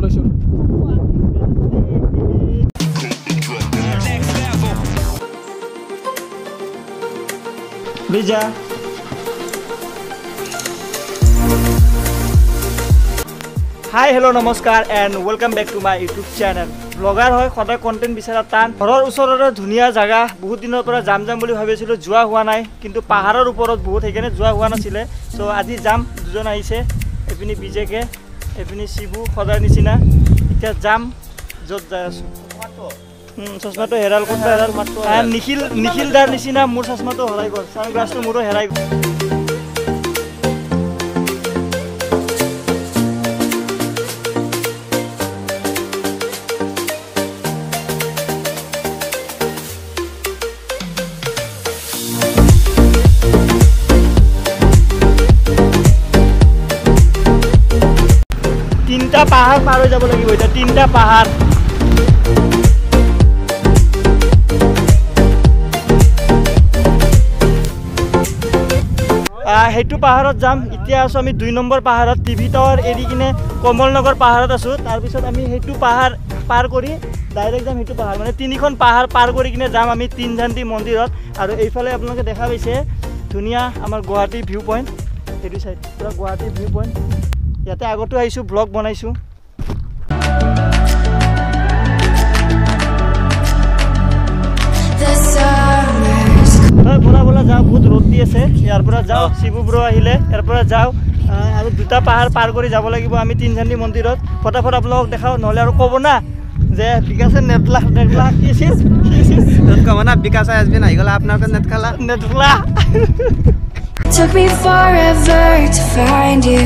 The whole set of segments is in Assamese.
লৈছো বিজা হাই হেল্ল' নমস্কাৰ and welcome back to my YouTube channel vlogger হয় সদায় কণ্টেণ্ট বিচৰা টান ঘৰৰ ওচৰতে ধুনীয়া জেগা বহুত দিনৰ পৰা যাম বুলি ভাবিছিলোঁ যোৱা হোৱা নাই কিন্তু পাহাৰৰ ওপৰত বহুত সেইকাৰণে যোৱা হোৱা নাছিলে চ' আজি যাম দুজন আহিছে এপিনি বিজেকে এপিনি শিবু সদায় নিচিনা এতিয়া যাম য'ত যাই আছোঁ চশমাটো হেৰাল ক'ত হেৰাল নিখিল দাৰ নিচিনা মোৰ চশমাটো হেৰাই গ'ল ছানগ্লাছটো মোৰো হেৰাই গ'ল তিনটা পাহাৰ পাৰ হৈ যাব লাগিব এতিয়া তিনটা পাহাৰ সেইটো পাহাৰত যাম এতিয়া আছোঁ আমি 2 নম্বৰ পাহাৰত টিভি টাৱাৰ এৰি কিনে কমলনগৰ পাহাৰত আছোঁ তাৰপিছত আমি সেইটো পাহাৰ পাৰ কৰি ডাইৰেক্ট যাম সেইটো পাহাৰ মানে 3খন পাহাৰ পাৰ কৰি কিনে যাম আমি তিনঝান্তি মন্দিৰত আৰু এইফালে আপোনালোকে দেখা পাইছে ধুনীয়া আমাৰ গুৱাহাটী ভিউ পইণ্ট সেইটো চাইড পুৰা গুৱাহাটী ভিউ পইণ্ট ইয়াতে আগতো আহিছোঁ ব্লগ বনাইছোঁ বলা যাওঁ বহুত ৰ'দ দি আছে ইয়াৰ পৰা যাওঁ শিবু ব্ৰ আহিলে ইয়াৰ পৰা যাওঁ আৰু 2টা পাহাৰ পাৰ কৰি যাব লাগিব আমি তিনঝান্তি মন্দিৰত ফটাফট আপোনালোকক দেখাওঁ নহ'লে আৰু ক'ব না যে বিকাশে নেটলা কি আছিল ক'ব না বিকাশে এজবিন আহি গ'লে আপোনালোকে নেটলা Took me forever to find you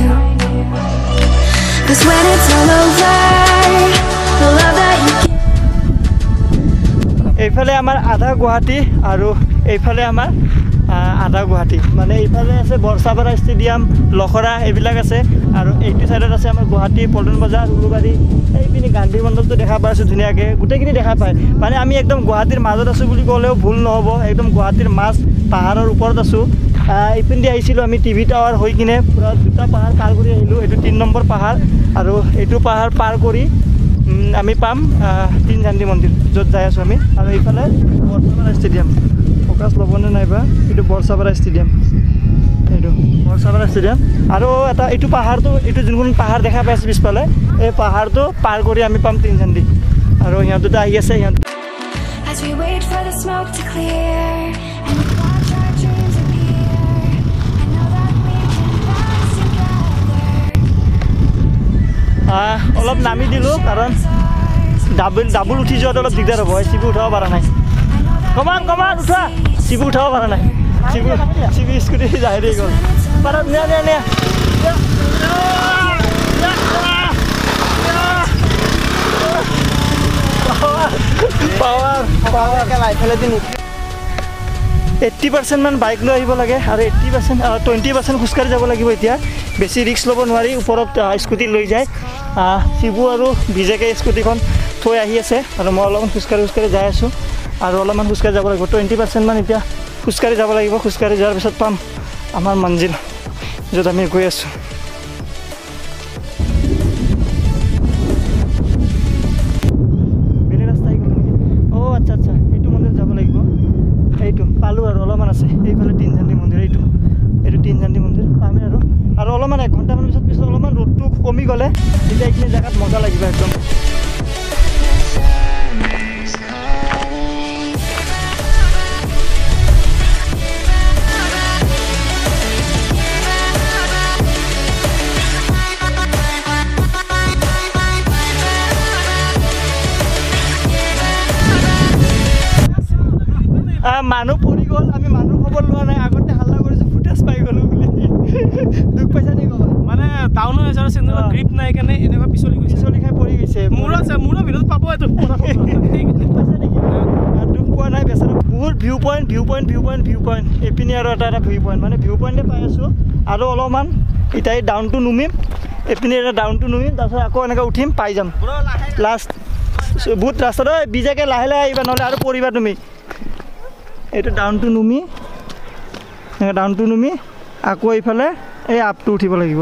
'Cause when it's all over the love that you এইফালে আমাৰ আধা গুৱাহাটী আৰু এইফালে আমাৰ আধা গুৱাহাটী মানে এইফালে আছে বৰচাপাৰা ষ্টেডিয়াম লখৰা এইবিলাক আছে আৰু এইটো চাইডত আছে আমাৰ গুৱাহাটী পল্টন বজাৰ উলুবাৰী এইপিনি গান্ধী মণ্ডপটো দেখা পাই আছোঁ ধুনীয়াকৈ গোটেইখিনি দেখা পায় মানে আমি একদম গুৱাহাটীৰ মাজত আছোঁ বুলি ক'লেও ভুল নহ'ব একদম গুৱাহাটীৰ মাজ পাহাৰৰ ওপৰত আছোঁ এইপিনে আহিছিলোঁ আমি টিভি টাৱাৰ হৈ কিনে পূৰা 2টা পাহাৰ পাৰ কৰি আহিলোঁ এইটো 3 নম্বৰ পাহাৰ আৰু এইটো পাহাৰ পাৰ কৰি আমি পাম তিনঝান্তি মন্দিৰ য'ত যাই আছোঁ আমি আৰু এইফালে বৰচাপাৰা ষ্টেডিয়াম ফ'কাছ ল'বনে নাইবা এইটো বৰচাপাৰা ষ্টেডিয়াম এইটো বৰচাপাৰা ষ্টেডিয়াম আৰু এটা এইটো পাহাৰটো এইটো যোনখন পাহাৰ দেখা পাই আছে পিছফালে এই পাহাৰটো পাৰ কৰি আমি পাম তিনঝান্তি আৰু সিহঁত দুটা আহি আছে সিহঁত অলপ নামি দিলোঁ কাৰণ ডাবুল উঠি যোৱাটো অলপ দিগদাৰ হ'ব শিবু উঠাব পৰা নাই কমান উঠা শিবু উঠাব পৰা নাই শিবু স্কুটি যাই দি গ'ল পাৰত নিয়া পাৱাৰ 80% মান বাইক লৈ আহিব লাগে আৰু 20% খোজকাঢ়ি যাব লাগিব এতিয়া বেছি ৰিস্ক ল'ব নোৱাৰি ওপৰত স্কুটি লৈ যায় শিবু আৰু বিজেকে স্কুটিখন থৈ আহি আছে আৰু মই অলপমান খোজকাঢ়ি যাই আছোঁ আৰু অলপমান খোজকাঢ়ি যাব লাগিব 20% মান এতিয়া খোজকাঢ়ি যাব লাগিব খোজকাঢ়ি যোৱাৰ পিছত পাম আমাৰ মঞ্জিল য'ত আমি গৈ আছোঁ বেলেগ ৰাস্তা আহি গ'ল নেকি আচ্ছা এইটো মন্দিৰত যাব লাগিব এইটো পালোঁ আৰু অলপমান আছে এইফালে তিনঝান্তি মন্দিৰ এইটো তিনঝান্তি মন্দিৰ পামেই আৰু অলপমান 1 ঘণ্টামান পিছত অলপমান ৰ'দটো কমি গ'লে তেতিয়া এইখিনি জেগাত মজা লাগিব একদম মানুহ পৰি গ'ল আমি মানুহ খবৰ লোৱা নাই আগতে হাল্লা কৰিছোঁ ফুটেজ পাই গ'লোঁ বুলি দুখ পাইছা নেকি ক'বা মানে টাউনৰ এজনৰ চেণ্ডেলত গ্ৰিপ নাই কাৰণে এনেকুৱা পিছলি খাই পৰি গৈছে মোৰো ভিতৰত পাব এইটো দুখ পাইছা নেকি দুখ পোৱা নাই বেচাৰা বহুত ভিউ পইণ্ট এইপিনে আৰু এটা ভিউ পইণ্ট মানে ভিউ পইণ্টে পাই আছোঁ আৰু অলপমান এতিয়া ডাউনটো নুমিম এইপিনে এটা ডাউনটো নুমিম তাৰপিছত আকৌ এনেকৈ উঠিম পাই যাম লাষ্ট বহুত ৰাস্তাত বিজাকে লাহে আহিবা নহ'লে আৰু পৰিবা তুমি এইটো ডাউনটো নুমি আকৌ এইফালে এই আপটো উঠিব লাগিব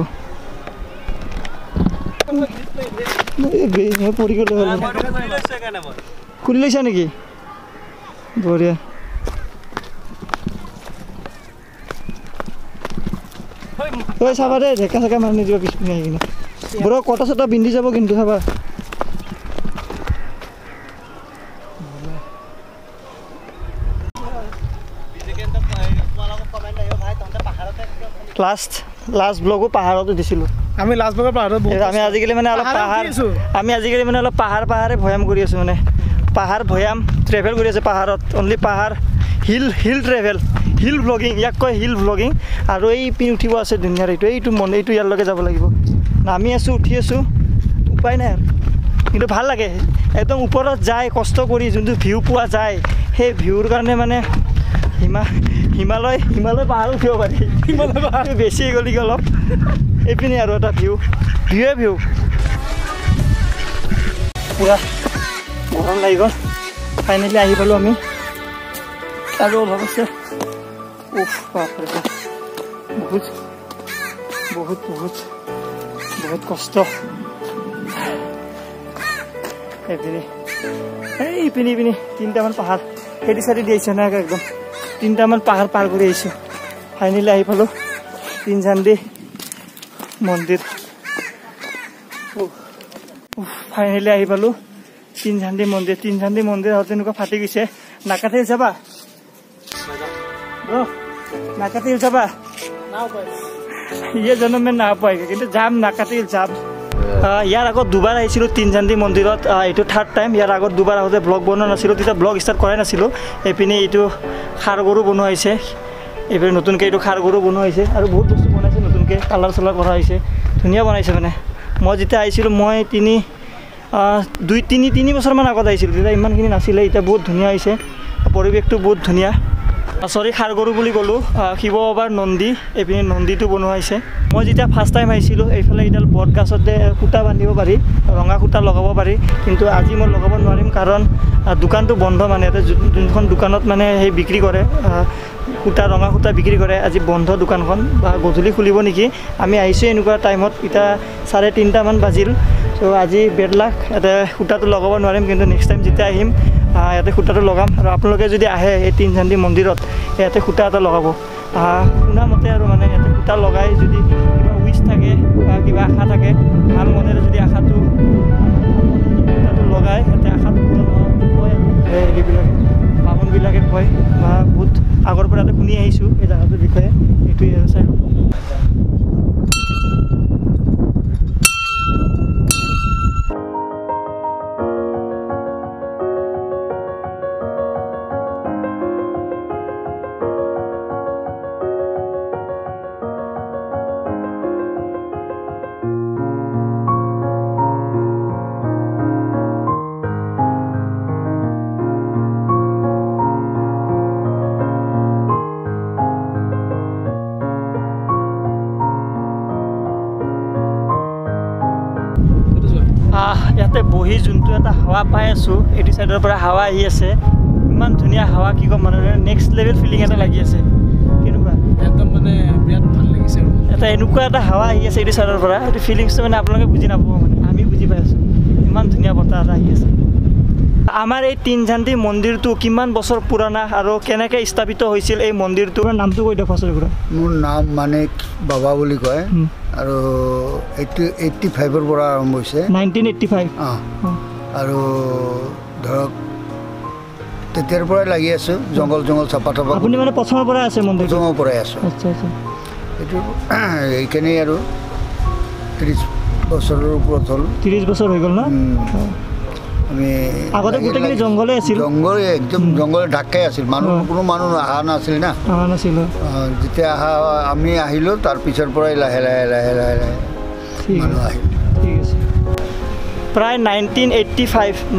মই পৰি গ'লো খুলি লৈছা নেকি বঢ়িয়া ঐ চাবা দেই ঢেকা চেকা মাৰি নিদিবা পিছপিনে আহি কিনে বড়ো কটা চটা বিন্ধি যাব কিন্তু চাবা লাষ্ট ব্লগো পাহাৰতে দিছিলোঁ আমি লাষ্ট ব্লগৰ পাহাৰত আমি আজিকালি মানে অলপ পাহাৰে ভৈয়াম কৰি আছোঁ মানে পাহাৰ ভৈয়াম ট্ৰেভেল কৰি আছোঁ পাহাৰত অনলি পাহাৰ হিল ট্ৰেভেল হিল ব্লগিং ইয়াক কয় হিল ব্লগিং আৰু এই পিন উঠিব আছে ধুনীয়াৰ এইটো ইয়াৰলৈকে যাব লাগিব নামি আছোঁ উঠি আছোঁ উপায় নাই আৰু কিন্তু ভাল লাগে একদম ওপৰত যায় কষ্ট কৰি যোনটো ভিউ পোৱা যায় সেই ভিউৰ কাৰণে মানে হিমালয় পাহাৰ উঠিব পাৰি বেছি গ'লি অলপ এইপিনে আৰু এটা ভিউ পুৰা গৰম লাগি গ'ল ফাইনেলি আহি পালোঁ আমি আৰু অভাৱ আছে বহুত কষ্ট এইপিনে তিনিটামান পাহাৰ সেইটো চাইডে দি আহিছে নাই একদম তিনিটামান পাহাৰ পাৰ কৰি আহিছোঁ ফাইনেলি আহি পালোঁ তিনঝান্দি মন্দিৰ ফাইনেলি আহি পালোঁ তিনঝান্দি মন্দিৰ হওঁতে এনেকুৱা ফাটি গৈছে নাকাটি যাবা নাকাটি যাবা ইয়ে জনমে না পায় কিন্তু যাম নাকাটি যাম ইয়াৰ আগত দুবাৰ আহিছিলোঁ তিনঝান্দি মন্দিৰত এইটো থাৰ্ড টাইম ইয়াৰ আগত দুবাৰ আহোঁতে ব্লগ বনোৱা নাছিলোঁ তেতিয়া ব্লগ ষ্টাৰ্ট কৰাই নাছিলোঁ এইপিনে এইটো খাৰ গৰু বনোৱা হৈছে এইপিনে নতুনকৈ এইটো খাৰ গৰু বনোৱা হৈছে আৰু বহুত বস্তু বনাইছে নতুনকৈ কালাৰ চালাৰ কৰা হৈছে ধুনীয়া বনাইছে মানে মই যেতিয়া আহিছিলোঁ মই তিনি বছৰমান আগত আহিছিলোঁ তেতিয়া ইমানখিনি নাছিলে এতিয়া বহুত ধুনীয়া হৈছে পৰিৱেশটো বহুত ধুনীয়া খাৰ গৰু বুলি ক'লোঁ শিৱ বাবাৰ নন্দী এইপিনে নন্দীটো বনোৱা হৈছে মই যেতিয়া ফাৰ্ষ্ট টাইম আহিছিলোঁ এইফালে এইডাল বট গছতে সূতা বান্ধিব পাৰি ৰঙা সূতা লগাব পাৰি কিন্তু আজি মই লগাব নোৱাৰিম কাৰণ দোকানটো বন্ধ মানে ইয়াতে যোনখন দোকানত মানে সেই বিক্ৰী কৰে ৰঙা সূতা বিক্ৰী কৰে আজি বন্ধ দোকানখন বা গধূলি খুলিব নেকি আমি আহিছোঁ এনেকুৱা টাইমত এতিয়া 3:30মান বাজিল চ' আজি বেড লাক ইয়াতে সূতাটো লগাব নোৱাৰিম কিন্তু নেক্সট টাইম যেতিয়া আহিম ইয়াতে সূতাটো লগাম আৰু আপোনালোকে যদি আহে এই তিনঝান্দি মন্দিৰত ইয়াতে সূতা এটা লগাব শুনা মতে আৰু মানে ইয়াতে সূতা লগাই যদি কিবা উইচ থাকে বা কিবা আশা থাকে ভাল মনেৰে যদি আশাটো সূতাটো লগাই ইয়াতে আশাটো পূৰণ হয় আৰু হেৰিবিলাকে বামুণবিলাকে কয় বা বহুত আগৰ পৰা শুনি আহিছোঁ এই জেগাটোৰ বিষয়ে এইটোৱে আৰু চাই ইয়াতে বহি যোনটো এটা হাৱা পাই আছোঁ এইটো চাইডৰ পৰা হাৱা আহি আছে ইমান ধুনীয়া হাৱা কি ক'ম মানে নেক্সট লেভেল ফিলিং এটা লাগি আছে কেনেকুৱা একদম মানে বিৰাট ভাল লাগিছে এটা এনেকুৱা এটা হাৱা আহি আছে এইটো চাইডৰ পৰা এইটো ফিলিংছটো মানে আপোনালোকে বুজি নাপাব মানে আমি বুজি পাই আছোঁ ইমান ধুনীয়া বতাহ এটা আহি আছে আমাৰ এই তিনঝান্দি মন্দিৰটো কিমান বছৰ পুৰণা আৰু কেনেকৈ স্থাপিত হৈছিল এই মন্দিৰটোৰ নামটো কৈ দিয়ক ফাৰ্ষ্টৰ পৰা মোৰ নাম মানিক বাবা বুলি কয় আৰু 85ৰ পৰা আৰম্ভ হৈছে 1985 আৰু ধৰক তেতিয়াৰ পৰাই লাগি আছোঁ জংঘল চাফা আপুনি মানে প্ৰথমৰ পৰাই আছে মন্দিৰ প্ৰথমৰ পৰাই আছোঁ আচ্ছা এইটো এইখিনিই আৰু 30 বছৰৰ ওপৰত হ'ল 30 বছৰ হৈ গ'ল ন আমি আগতে গোটেইখিনি জংঘলে আছিল একদম জংঘলে ঢাকাই আছিল কোনো মানুহ অহা নাছিল না যেতিয়া আমি আহিলোঁ তাৰ পিছৰ পৰাই লাহে মানুহ আহিল ঠিক আছে প্ৰায়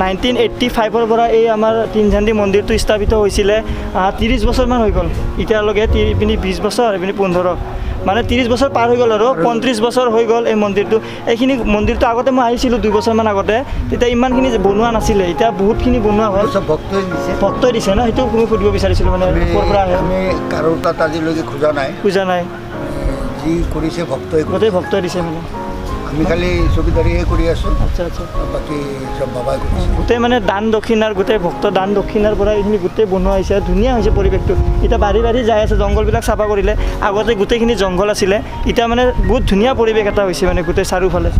1985ৰ পৰা এই আমাৰ তিনঝান্দি মন্দিৰটো স্থাপিত হৈছিলে 30 বছৰমান হৈ গ'ল এতিয়ালৈকে ইপিনি 20 বছৰ ইপিনি 15 মানে 30 বছৰ পাৰ হৈ গ'ল আৰু 35 বছৰ হৈ গ'ল এই মন্দিৰটো এইখিনি মন্দিৰটো আগতে মই আহিছিলোঁ 2 বছৰমান আগতে তেতিয়া ইমানখিনি বনোৱা নাছিলে এতিয়া বহুতখিনি বনোৱা হ'ল ভক্তই দিছে ন সেইটো তুমি সুধিব বিচাৰিছিলোঁ মানে ক'ৰ পৰা আহে আমি কাৰো তাত আজিলৈকে খোজা নাই যি কৰিছে ভক্তই গোটেই ভক্তই দিছে মানে আমি খালি চকীদাৰীহে কৰি আছোঁ আচ্ছা আচ্ছা বাকী চব বাবাই কৰিছে গোটেই মানে দান দক্ষিণাৰ গোটেই ভক্ত দান দক্ষিণাৰ পৰা এইখিনি গোটেই বনোৱা হৈছে ধুনীয়া হৈছে পৰিৱেশটো এতিয়া বাঢ়ি বাঢ়ি যাই আছে জংঘলবিলাক চাফা কৰিলে আগতে গোটেইখিনি জংঘল আছিলে এতিয়া মানে বহুত ধুনীয়া পৰিৱেশ এটা হৈছে মানে গোটেই চাৰিওফালে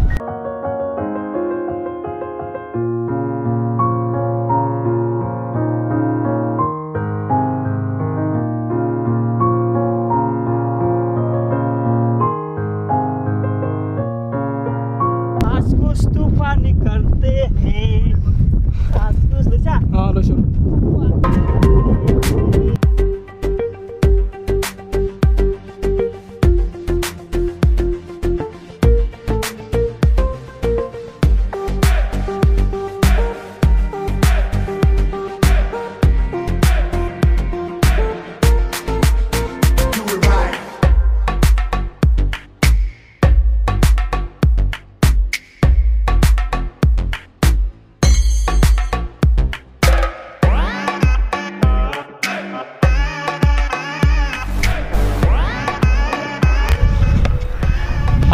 तूफानी करते हैं आज कुछ লৈছা লৈছোঁ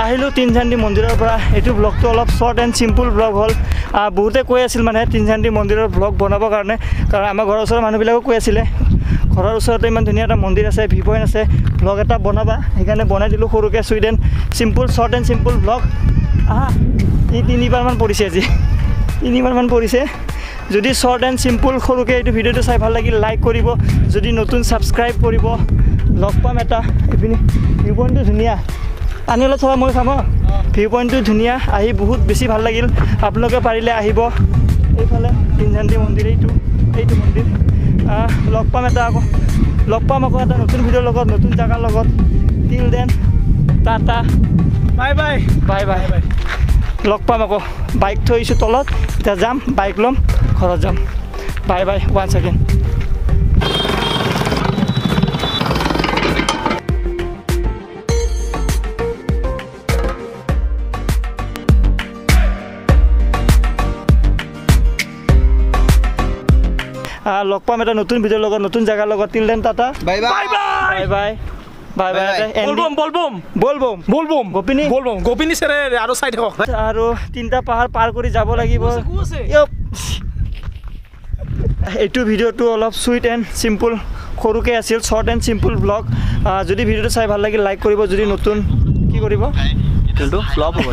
আহিলোঁ তিনচান্দি মন্দিৰৰ পৰা এইটো ব্লগটো অলপ শ্বৰ্ট এণ্ড চিম্পুল ব্লগ হ'ল বহুতে কৈ আছিল মানে তিনচান্দি মন্দিৰৰ ব্লগ বনাবৰ কাৰণে কাৰণ আমাৰ ঘৰৰ ওচৰৰ মানুহবিলাকেও কৈ আছিলে ঘৰৰ ওচৰতে ইমান ধুনীয়া এটা মন্দিৰ আছে ভিউ পইণ্ট আছে ব্লগ এটা বনাবা সেইকাৰণে বনাই দিলোঁ সৰুকৈ চুইডেন চিম্পুল শ্বৰ্ট এণ্ড চিম্পুল ব্লগ ই 3বাৰমান পৰিছে আজি 3বাৰমান পৰিছে যদি শ্বৰ্ট এণ্ড চিম্পুল সৰুকৈ এইটো ভিডিঅ'টো চাই ভাল লাগিল লাইক কৰিব যদি নতুন ছাবস্ক্ৰাইব কৰিব লগ পাম এটা এইপিনি ভিউ পইণ্টটো ধুনীয়া আনি অলপ চাবা মই চাম ভিউ পইণ্টটো ধুনীয়া আহি বহুত বেছি ভাল লাগিল আপোনালোকে পাৰিলে আহিব এইফালে তিনচান্দি মন্দিৰ এইটো মন্দিৰ লগ পাম এটা আকৌ এটা নতুন ভিডিঅ'ৰ লগত নতুন জেগাৰ লগত till then tata bye bye bye বাই লগ পাম আকৌ বাইক থৈছোঁ তলত এতিয়া যাম বাইক ল'ম ঘৰত যাম বাই বাই ওৱান্স এগেইন লগ পাম এটা নতুন ভিডিঅ'ৰ লগত নতুন জেগাৰ লগত till then tata bye bye bye bye bye bye bye bye Bolbam Bolbam Bolbam Bolbam গোপিনী বলবম গোপিনী চেৰে আৰু চাই থাকক আৰু 3টা পাহাৰ পাৰ কৰি যাব লাগিব এইটো ভিডিঅ'টো অলপ চুইট এণ্ড চিম্পুল সৰুকৈ আছিল শ্বৰ্ট এণ্ড চিম্পুল ব্লগ যদি ভিডিঅ'টো চাই ভাল লাগিল লাইক কৰিব যদি নতুন কি কৰিব ফ্লপ হ'ব